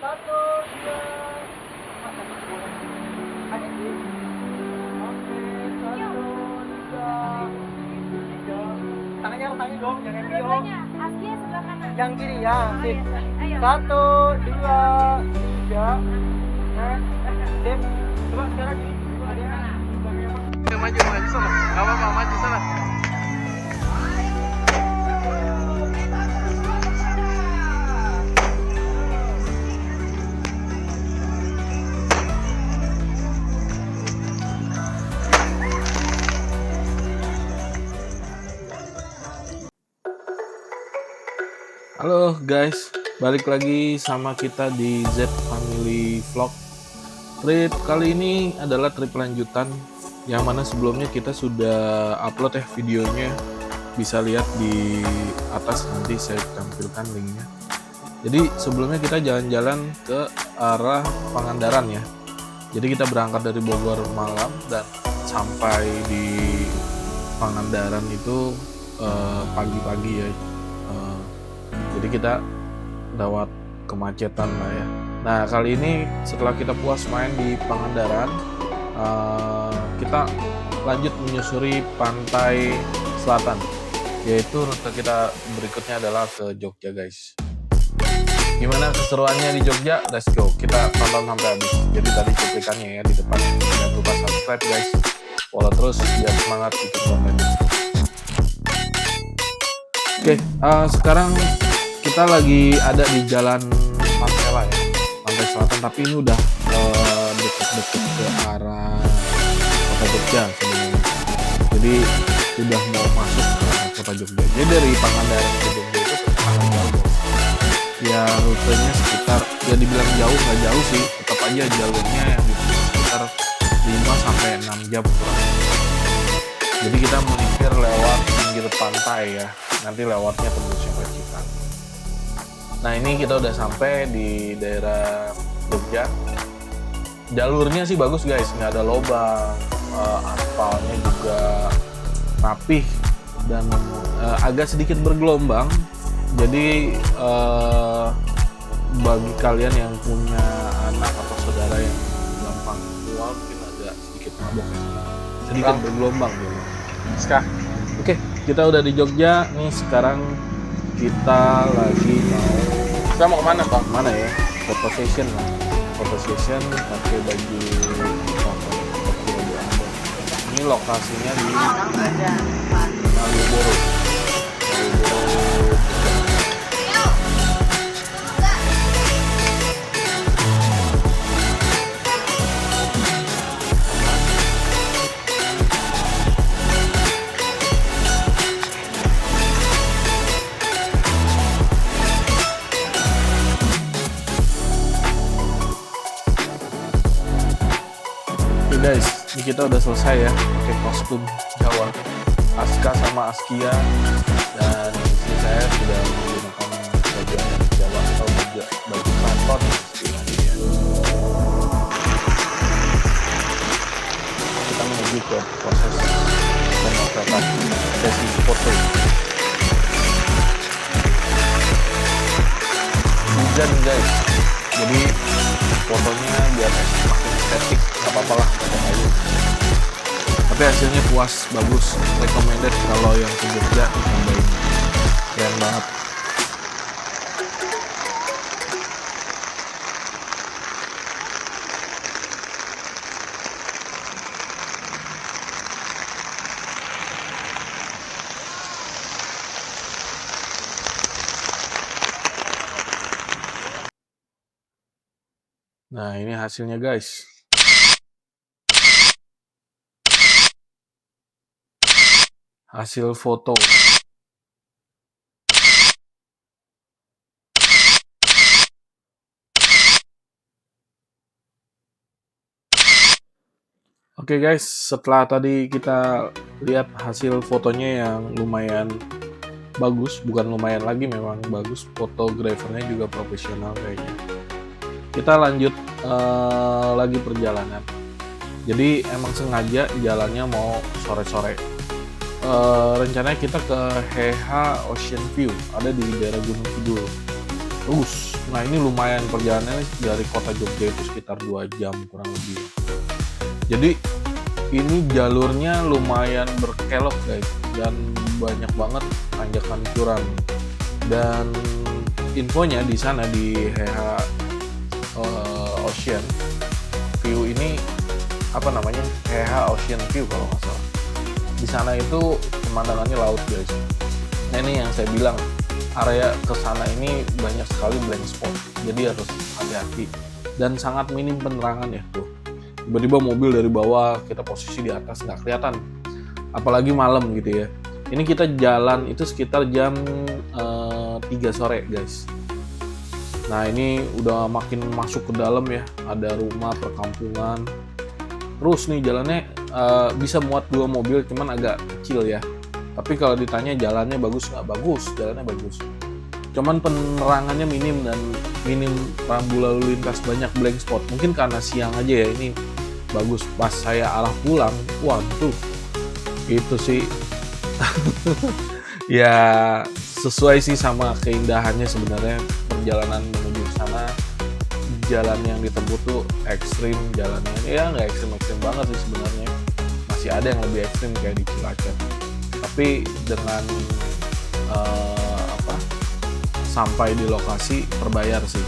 Satu, dua. Ada sih. Oke, satu, dua, tiga. Tangannya dong, jangan diam. Dua-duanya, Askia sebelah kanan. Yang kiri ya. Oh, Sip. iya, sorry. Ayo. Satu, dua, tiga. Sip. Coba sekarang gini. Maju sana. Gak apa-apa, maju sana. Halo guys, balik lagi sama kita di Z Family Vlog. Trip kali ini adalah trip lanjutan, yang mana sebelumnya kita sudah upload videonya. Bisa lihat di atas, nanti saya tampilkan linknya. Jadi sebelumnya kita jalan-jalan ke arah Pangandaran ya. Jadi kita berangkat dari Bogor malam dan sampai di Pangandaran itu pagi-pagi ya. Jadi kita lewat kemacetan lah ya. Nah kali ini setelah kita puas main di Pangandaran, kita lanjut menyusuri pantai selatan, yaitu rute kita berikutnya adalah ke Jogja guys. Gimana keseruannya di Jogja? Let's go, kita tonton sampai habis. Jadi tadi cuplikannya ya di depan. Jangan lupa subscribe guys, follow terus biar semangat bikin konten. Oke, sekarang kita lagi ada di Jalan Marcella ya, pantai selatan, tapi ini udah deket-deket ke arah kota Jogja sebenarnya. Jadi sudah mau masuk ke kota Jogja. Jadi dari Pangandaran ke Jogja itu sangat jauh. Ya rutenya sekitar, ya dibilang jauh nggak jauh sih, tetap aja jalurnya yang sekitar 5 sampai 6 jam kurang. Jadi kita melipir lewat pinggir pantai ya, nanti lewatnya tembusnya ke Cikarang. Nah ini kita udah sampai di daerah Jogja. Jalurnya sih bagus guys, nggak ada lubang, aspalnya juga rapih dan agak sedikit bergelombang. Jadi bagi kalian yang punya anak atau saudara yang gampang tua mungkin agak sedikit mabok ya. Sedikit bergelombang gitu. Oke, kita udah di Jogja nih. Sekarang kita lagi mau kemana bang? Mana ya? Foto session lah. Foto session pakai baju foto ada. Ini lokasinya di Malioboro. Guys, ini kita udah selesai ya pakai kostum Jawa, Aska sama Askia, dan istri saya sudah menggunakan baju adat Jawa atau baju keraton istilahnya ya. Kita menuju ke proses pemotretan sesi foto. Hujan guys, jadi fotonya biar makin estetik, nggak apa-apa lah pakai kayu. Tapi hasilnya puas, bagus, recommended kalau yang ke Jogja cobain, keren banget. Nah ini hasilnya guys. Hasil foto. Oke guys, setelah tadi kita lihat hasil fotonya yang lumayan bagus, bukan lumayan lagi, memang bagus, fotografernya juga profesional kayaknya. Kita lanjut lagi perjalanan. Jadi emang sengaja jalannya mau sore-sore. Rencananya kita ke Heha Ocean View, ada di daerah Gunung Kidul. Bagus, Nah ini lumayan perjalanannya dari kota Jogja itu sekitar 2 jam kurang lebih. Jadi ini jalurnya lumayan berkelok guys, dan banyak banget tanjakan curam. Dan infonya di sana di HH Ocean View ini apa namanya, HH Ocean View kalau nggak salah. Di sana itu pemandangannya laut guys. Nah ini yang saya bilang, area ke sana ini banyak sekali blank spot, jadi harus hati-hati dan sangat minim penerangan ya tuh. Tiba-tiba mobil dari bawah, kita posisi di atas nggak kelihatan, apalagi malam gitu ya. Ini kita jalan itu sekitar jam 3 sore guys. Nah ini udah makin masuk ke dalam ya, ada rumah perkampungan. Terus nih jalannya bisa muat 2 mobil, cuman agak kecil ya. Tapi kalau ditanya jalannya bagus nggak, bagus, jalannya bagus. Cuman penerangannya minim dan minim rambu lalu lintas, banyak blank spot. Mungkin karena siang aja ya, ini bagus. Pas saya arah pulang, waduh, itu sih ya sesuai sih sama keindahannya sebenarnya. Perjalanan menuju ke sana, jalan yang ditempuh tuh ekstrim jalannya. Ya nggak ekstrim-ekstrim banget sih sebenarnya. Masih ada yang lebih ekstrim kayak di Cilacap. Tapi dengan sampai di lokasi terbayar sih.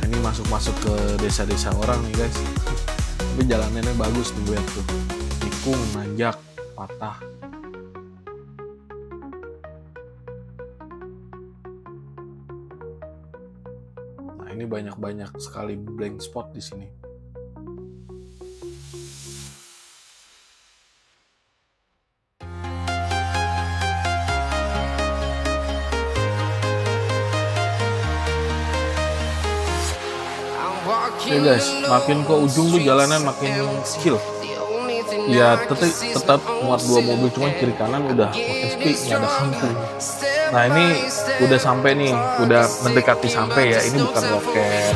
Nah, ini masuk ke desa-desa orang nih guys. Tapi jalanannya bagus nih, lihat tuh, tikung, nanjak, patah. Nah ini banyak sekali blank spot di sini. Oke guys, makin ke ujung tuh jalanan makin kecil. Ya tetap muat 2 mobil, cuman kiri kanan udah makin sepi, nggak ada kampung. Nah ini udah sampai nih, udah mendekati sampai ya. Ini bukan loket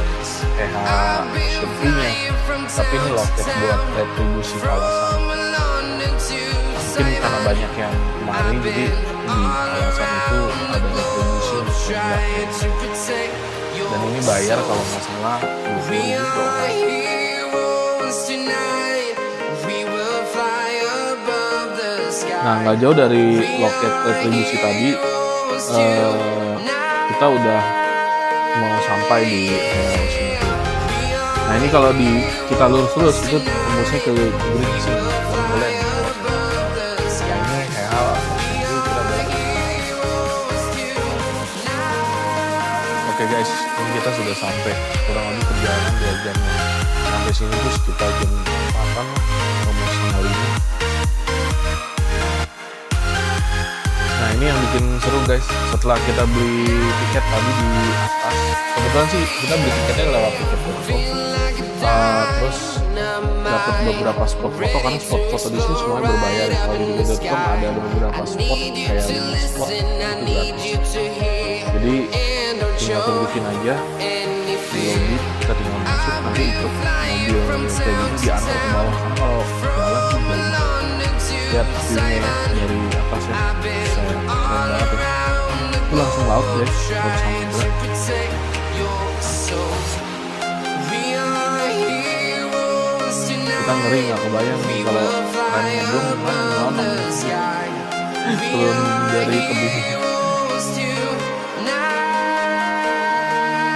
HH Ocean-nya, tapi ini loket buat retribusi kawasan. Mungkin karena banyak yang kemari, jadi di kawasan itu ada retribusi untuk menunggak. Dan ini bayar kalau nggak salah 20.000 dolar. Nah nggak jauh dari loket retribusi tadi, kita udah mau sampai di sini. Nah ini kalau kita lurus itu tembusnya ke Green Sea, Wonderland. Nah ini hal itu kita belok. Oke guys, ini kita sudah sampai, kurang lebih perjalanan 2 jam. Sampai sini tuh sekitar jam 4-an, almost setengah 5. Nah ini yang bikin seru guys, setelah kita beli tiket tadi di atas, kebetulan sih kita beli tiketnya lewat tiket.com, terus dapat beberapa spot foto, karena spot foto di sini semuanya berbayar. Kalau di tiket.com ada beberapa spot kayak 5 spot itu gratis. Jadi tinggal tunjukin aja di lobby, kita tinggal masuk, nanti ikut mobil kayak gini diantar ke bawah. Karena kalau jalan tuh lihat view-nya dari atas ya, keren banget ya. Itu langsung laut guys, laut samudra. Kita ngeri, nggak kebayang nih kalau rem ngeblong gimana lama turun dari tebing.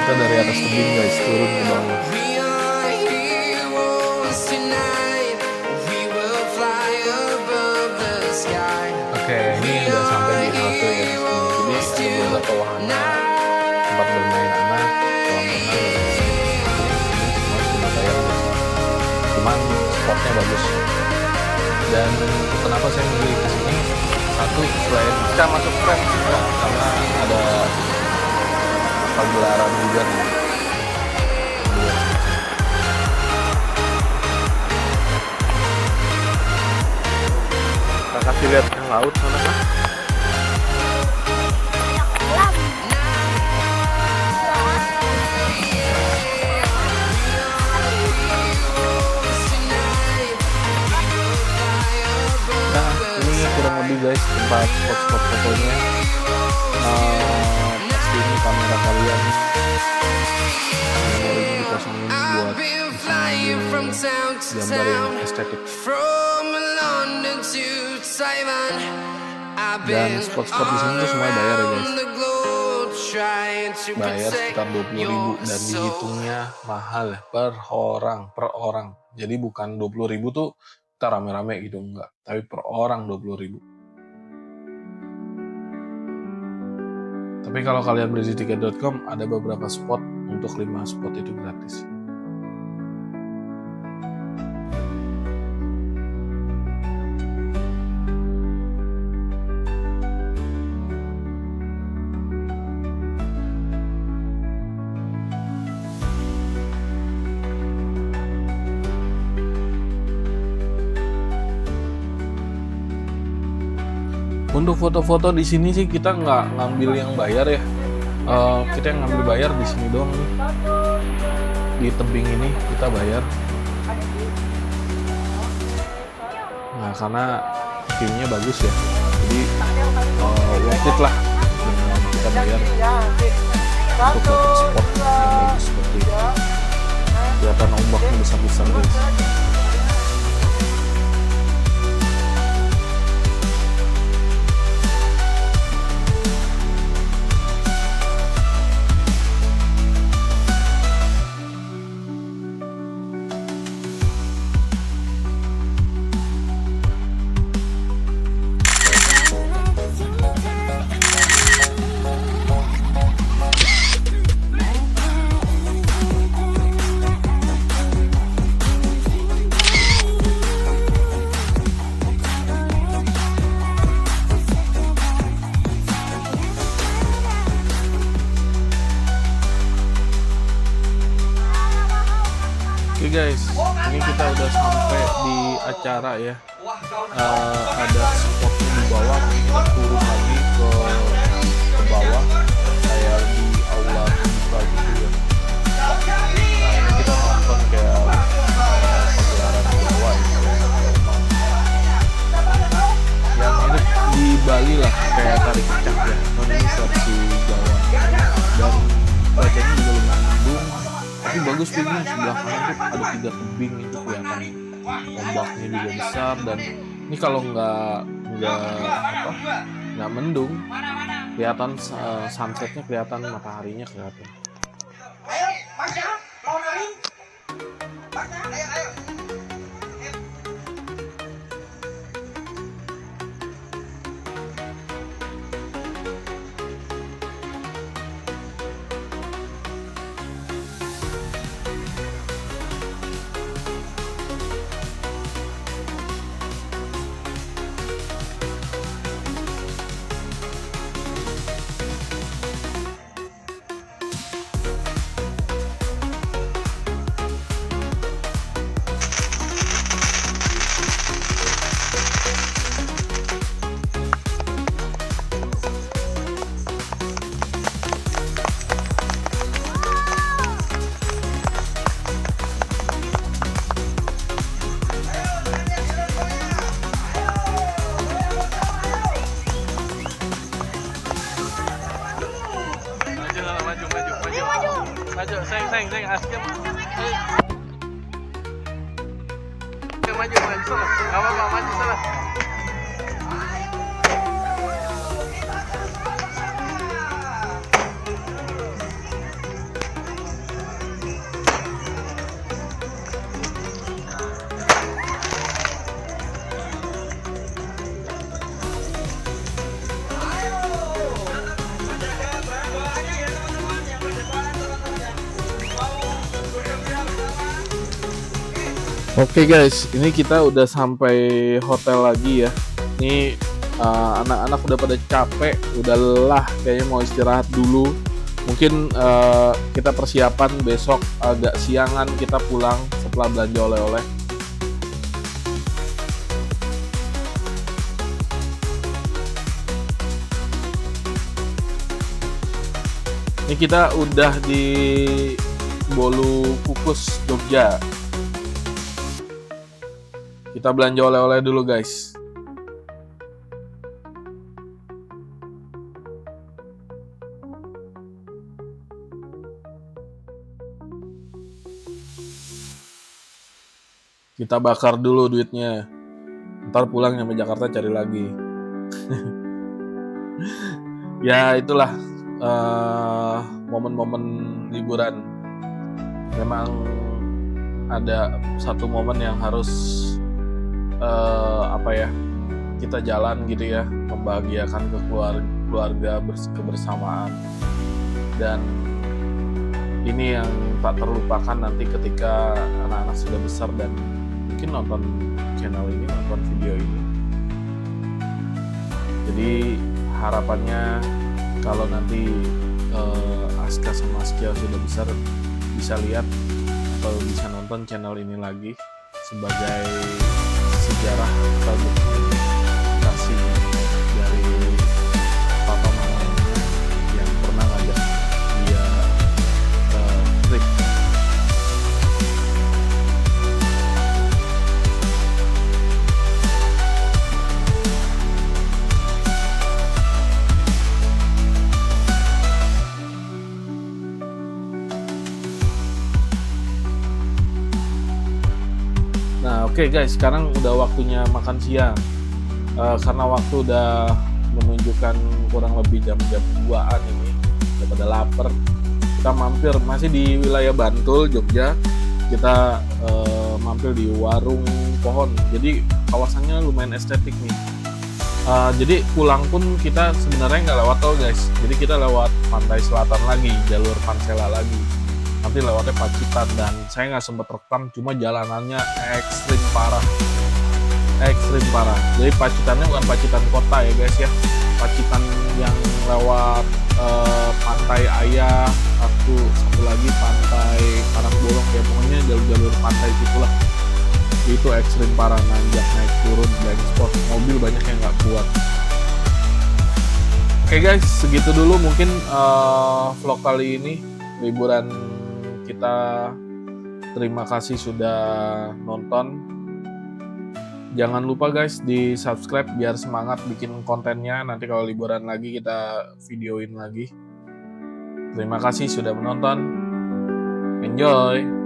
Kita dari atas tebing guys, turun ke bawah. Oke, ini udah sampai di halte ya. Jadi ada beberapa wahana, tempat bermain anak, kolam renang, ini semua sudah bayar guys. Cuman spotnya bagus. Dan kenapa saya memilih ke sini? Satu, selain kita masuk frame, karena ada pagelaran juga nih. Kita kasih lihat ke laut sana kan. Nah ini kurang lebih guys tempat spot-spot fotonya. Pasti memorinya dikosongin buat misalnya gambar yang estetik. Dan spot-spot di sini tuh semuanya bayar ya guys. Bayar sekitar 20.000 dan dihitungnya mahal ya, per orang. Jadi bukan 20.000 tuh kita rame-rame gitu, enggak, tapi per orang 20.000. Tapi kalau kalian beli di tiket.com ada beberapa spot, untuk 5 spot itu gratis. Untuk foto-foto di sini sih kita nggak ngambil yang bayar ya. Kita yang ngambil bayar di sini doang nih. Di tebing ini kita bayar. Nah, karena view-nya bagus ya. Jadi worth it lah dengan kita bayar untuk dapat spot yang bagus seperti ini. Kelihatan ombaknya besar-besar guys. Oke guys, ini kita udah sampai di acara ya. Ada spotnya di bawah, mungkin kita turun lagi ke bawah, kayak di aula buka gitu ya. Nah, ini kita nonton kayak pagelaran di bawah yang mirip di Bali lah, kayak tarik kecak ya. Ini versi Jawa dan cuacanya juga lumayan mendung. Tapi bagus tuh, ini sebelah kanan tuh ada 3 tebing, itu kelihatan ombaknya juga besar. Dan ini kalau nggak mendung, kelihatan sunsetnya, kelihatan mataharinya kelihatan. Maju, sayang, asli. Maju sana. Gak apa-apa, maju sana. Oke guys, ini kita udah sampai hotel lagi ya. Ini anak-anak udah pada capek, udah lelah, kayaknya mau istirahat dulu. Mungkin kita persiapan besok agak siangan kita pulang setelah belanja oleh-oleh. Ini kita udah di Bolu Kukus, Jogja. Kita belanja oleh-oleh dulu guys. Kita bakar dulu duitnya. Ntar pulang nyampe Jakarta cari lagi. Ya itulah momen-momen liburan. Memang ada satu momen yang harus kita jalan gitu ya, membahagiakan keluarga kebersamaan. Dan ini yang tak terlupakan nanti ketika anak-anak sudah besar dan mungkin nonton channel ini, nonton video ini. Jadi harapannya kalau nanti Aska sama Askia sudah besar, bisa lihat atau bisa nonton channel ini lagi sebagai sejarah atau dokumentasi dari papa mama yang pernah ngajak dia trip. Nah, oke guys, sekarang udah waktunya makan siang. Karena waktu udah menunjukkan kurang lebih jam-jam 2-an ini, udah pada lapar. Kita mampir masih di wilayah Bantul, Jogja. Kita mampir di Warung Pohon. Jadi kawasannya lumayan estetik nih. Jadi pulang pun kita sebenarnya nggak lewat tol guys. Jadi kita lewat pantai selatan lagi, jalur Pansela lagi. Nanti lewatnya Pacitan, dan saya nggak sempat rekam, cuma jalanannya ekstrim parah. Jadi Pacitannya bukan Pacitan kota ya guys ya, Pacitan yang lewat Pantai Ayah, satu lagi Pantai Karangbolong ya, pokoknya jalur-jalur pantai gitulah. Itu ekstrim parah, nanjak naik turun, blind spot, mobil banyak yang nggak kuat. Oke guys, segitu dulu mungkin vlog kali ini, liburan kita. Terima kasih sudah nonton. Jangan lupa guys di subscribe biar semangat bikin kontennya. Nanti kalau liburan lagi kita videoin lagi. Terima kasih sudah menonton. Enjoy.